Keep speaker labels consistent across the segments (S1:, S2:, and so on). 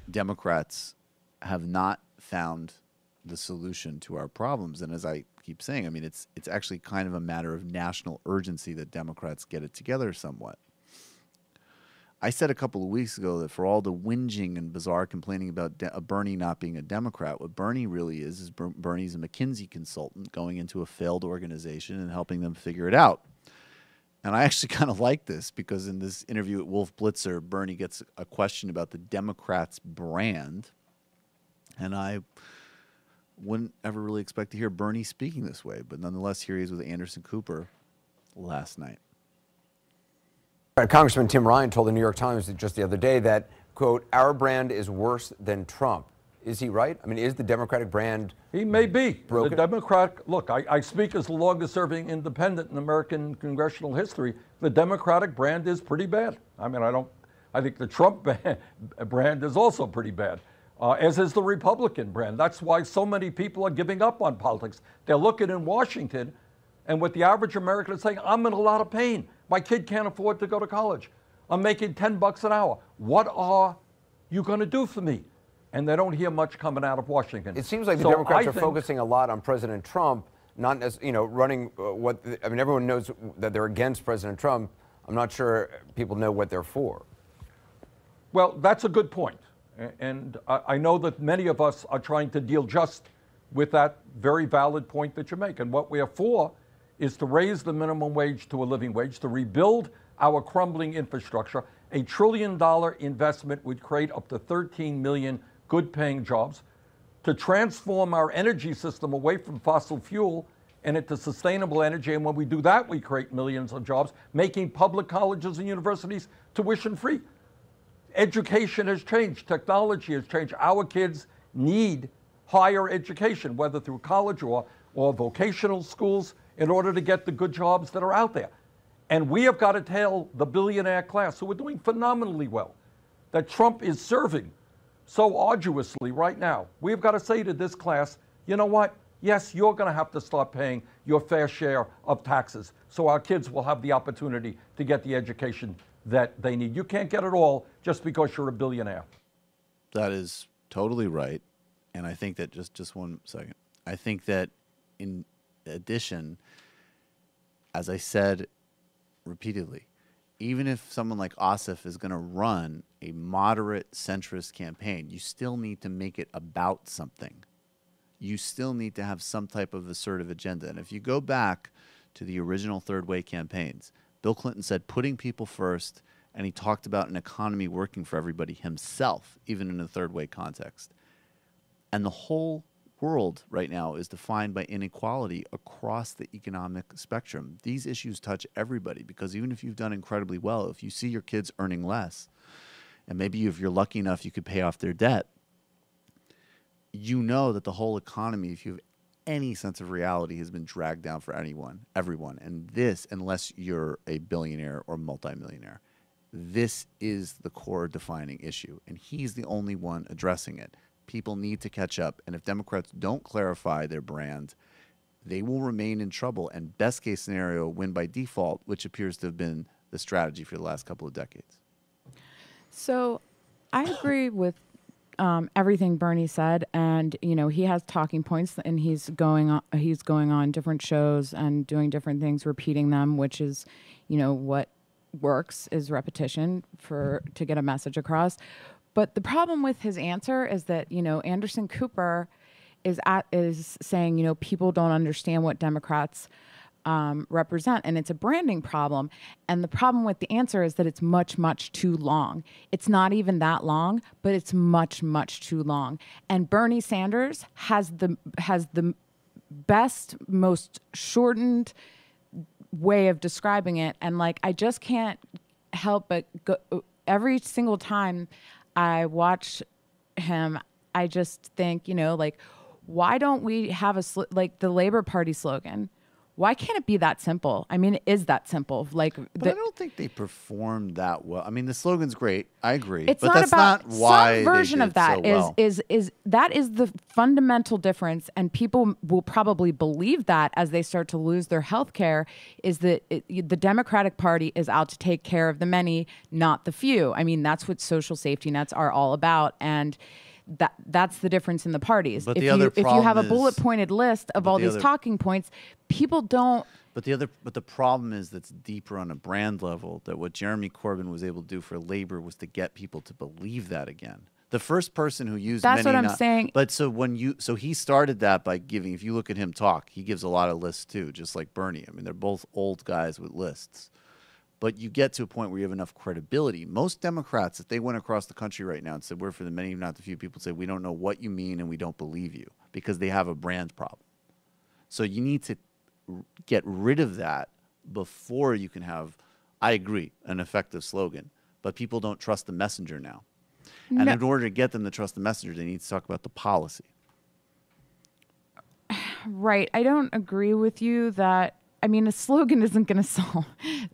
S1: Democrats have not found the solution to our problems. And as I keep saying, I mean, it's actually kind of a matter of national urgency that Democrats get it together somewhat. I said a couple of weeks ago that for all the whinging and bizarre complaining about Bernie not being a Democrat, what Bernie really is Bernie's a McKinsey consultant going into a failed organization and helping them figure it out. And I actually kind of like this because in this interview at Wolf Blitzer, Bernie gets a question about the Democrats' brand. And I wouldn't ever really expect to hear Bernie speaking this way. But nonetheless, here he is with Anderson Cooper last night.
S2: Congressman Tim Ryan told the New York Times just the other day that, quote, our brand is worse than Trump. Is he right? I mean, is the Democratic brand
S3: He may be.
S2: broken?
S3: The Democratic, look, I speak as the longest serving independent in American congressional history. The Democratic brand is pretty bad. I mean, I think the Trump brand is also pretty bad, as is the Republican brand. That's why so many people are giving up on politics. They're looking in Washington, and what the average American is saying, I'm in a lot of pain. My kid can't afford to go to college. I'm making $10 an hour. What are you going to do for me? And they don't hear much coming out of Washington.
S2: It seems like the Democrats are focusing a lot on President Trump, not as, you know, running I mean, everyone knows that they're against President Trump. I'm not sure people know what they're for.
S3: Well, that's a good point. And I know that many of us are trying to deal just with that very valid point that you make. And what we are for is to raise the minimum wage to a living wage, to rebuild our crumbling infrastructure. $1 trillion investment would create up to 13 million good-paying jobs, to transform our energy system away from fossil fuel and into sustainable energy. And when we do that, we create millions of jobs, making public colleges and universities tuition-free. Education has changed. Technology has changed. Our kids need higher education, whether through college or vocational schools, in order to get the good jobs that are out there. And we have got to tell the billionaire class, who are doing phenomenally well, that Trump is serving so arduously right now. We've got to say to this class, you know what? Yes, you're going to have to start paying your fair share of taxes so our kids will have the opportunity to get the education that they need. You can't get it all just because you're a billionaire.
S1: That is totally right. And I think that, just one second, I think that in addition, as I said repeatedly, even if someone like Ossoff is going to run a moderate centrist campaign, you still need to make it about something. You still need to have some type of assertive agenda. And if you go back to the original third way campaigns, Bill Clinton said putting people first, and he talked about an economy working for everybody himself, even in a third way context. And the whole world right now is defined by inequality across the economic spectrum. These issues touch everybody, because even if you've done incredibly well, if you see your kids earning less, and maybe if you're lucky enough you could pay off their debt, you know that the whole economy, if you have any sense of reality, has been dragged down for everyone. And this, unless you're a billionaire or multimillionaire, this is the core defining issue. And he's the only one addressing it. People need to catch up. And if Democrats don't clarify their brand, they will remain in trouble. And best case scenario, win by default, which appears to have been the strategy for the last couple of decades.
S4: So I agree with everything Bernie said, and you know, he has talking points, and he's going on different shows and doing different things, repeating them, which is, you know, what works is repetition to get a message across. But the problem with his answer is that, you know, Anderson Cooper is saying, you know, people don't understand what Democrats represent, and it's a branding problem. And the problem with the answer is that it's much, much too long. It's not even that long, but it's much, much too long. And Bernie Sanders has the best, most shortened way of describing it. And like, I just can't help but go, every single time I watch him, I just think, you know, like, why don't we have like the Labor Party slogan? Why can't it be that simple? I mean, it is that simple. Like,
S1: but I don't think they performed that well. I mean, the slogan's great. I agree.
S4: It's
S1: but
S4: not
S1: that's
S4: about
S1: not why
S4: some version
S1: they
S4: of
S1: did
S4: that
S1: so well.
S4: is that is the fundamental difference, and people will probably believe that as they start to lose their health care, is that the Democratic Party is out to take care of the many, not the few. I mean, that's what social safety nets are all about, and that's the difference in the parties.
S1: But
S4: if
S1: the other
S4: you have a
S1: problem
S4: bullet
S1: is-
S4: pointed list of all these talking points, people don't.
S1: But the problem is that's deeper on a brand level, that what Jeremy Corbyn was able to do for labor was to get people to believe that again. The first person who used
S4: That's
S1: many
S4: what I'm saying.
S1: But so he started that by giving, if you look at him talk, he gives a lot of lists too, just like Bernie. I mean, they're both old guys with lists. But you get to a point where you have enough credibility. Most Democrats, if they went across the country right now and said, we're for the many, not the few, people say, we don't know what you mean and we don't believe you, because they have a brand problem. So you need to get rid of that before you can have, I agree, an effective slogan. But people don't trust the messenger now. And
S4: No.
S1: in order to get them to trust the messenger, they need to talk about the policy.
S4: Right. I don't agree with you that. I mean, a slogan isn't going to solve.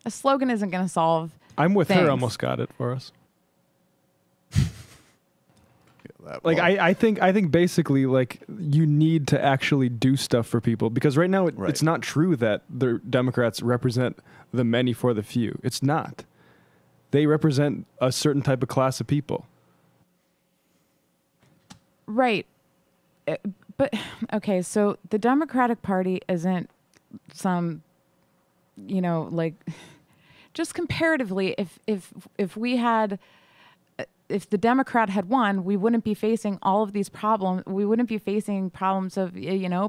S4: A slogan isn't going to solve.
S5: I'm with
S4: things.
S5: her. Almost got it for us.
S1: Like
S5: I think basically like you need to actually do stuff for people, because right now it's not true that the Democrats represent the many for the few. It's not. They represent a certain type of class of people.
S4: Right. But okay, so the Democratic Party isn't some, like, just comparatively, if we had, if the Democrat had won, we wouldn't be facing all of these problems. We wouldn't be facing problems of,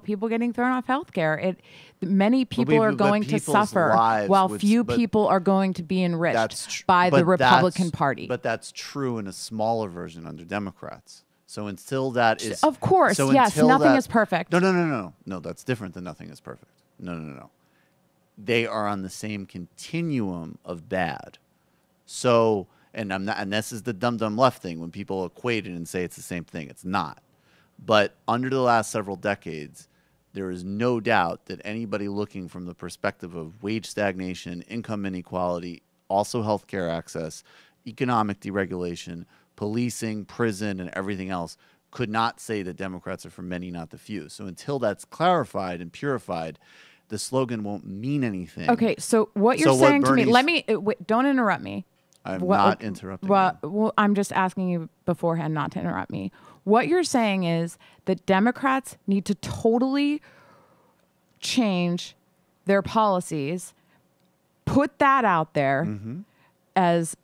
S4: people getting thrown off healthcare. Many people are going to suffer while few people are going to be enriched by the Republican Party.
S1: But that's true in a smaller version under Democrats. So until that is...
S4: Of course, yes, nothing is perfect.
S1: No, that's different than nothing is perfect. No. They are on the same continuum of bad. So, and this is the dumb left thing when people equate it and say it's the same thing. It's not. But under the last several decades, there is no doubt that anybody looking from the perspective of wage stagnation, income inequality, also healthcare access, economic deregulation, policing, prison, and everything else could not say that Democrats are for many, not the few. So until that's clarified and purified, the slogan won't mean anything.
S4: Okay, so what you're saying to me, don't interrupt me.
S1: I'm not interrupting you.
S4: Well, I'm just asking you beforehand not to interrupt me. What you're saying is that Democrats need to totally change their policies, put that out there as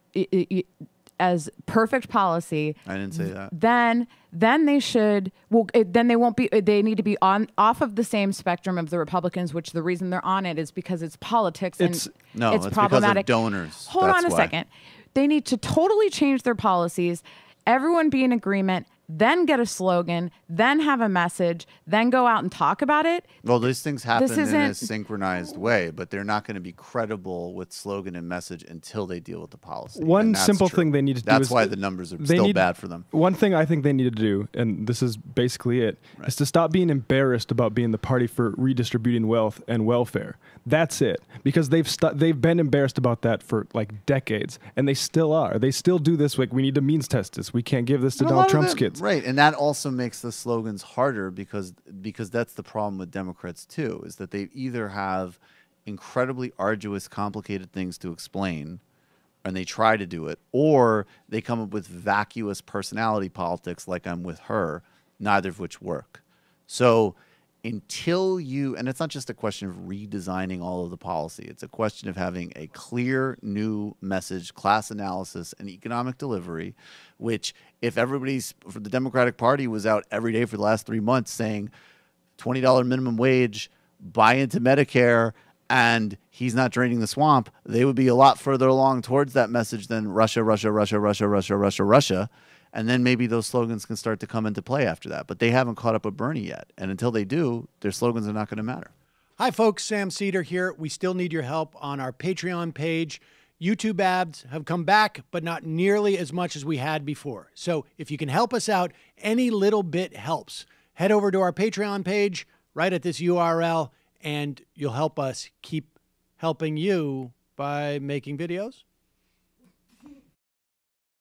S4: perfect policy.
S1: I didn't say that.
S4: Then they should. Then they won't be. They need to be off of the same spectrum of the Republicans. Which the reason they're on it is because it's politics and it's problematic.
S1: Because of donors.
S4: Hold on a second. They need to totally change their policies. Everyone be in agreement. Then get a slogan, then have a message, then go out and talk about it.
S1: Well, these things happen in a synchronized way, but they're not going to be credible with slogan and message until they deal with the policy.
S5: One simple thing they need to do
S1: That's why the numbers are still bad for them.
S5: One thing I think they need to do, and this is basically it, is to stop being embarrassed about being the party for redistributing wealth and welfare. That's it. Because they've been embarrassed about that for like decades, and they still are. They still do this, like, we need to means test this. We can't give this to Donald Trump's kids.
S1: Right, and that also makes the slogans harder because that's the problem with Democrats too, is that they either have incredibly arduous, complicated things to explain, and they try to do it, or they come up with vacuous personality politics like I'm with her, neither of which work. So until and it's not just a question of redesigning all of the policy, it's a question of having a clear new message, class analysis, and economic delivery, which if for the Democratic Party was out every day for the last 3 months saying $20 minimum wage, buy into Medicare, and he's not draining the swamp, they would be a lot further along towards that message than Russia, Russia, Russia, Russia, Russia, Russia, Russia. And then maybe those slogans can start to come into play after that. But they haven't caught up with Bernie yet. And until they do, their slogans are not going to matter.
S6: Hi, folks. Sam Seder here. We still need your help on our Patreon page. YouTube ads have come back, but not nearly as much as we had before. So if you can help us out, any little bit helps. Head over to our Patreon page right at this URL and you'll help us keep helping you by making videos?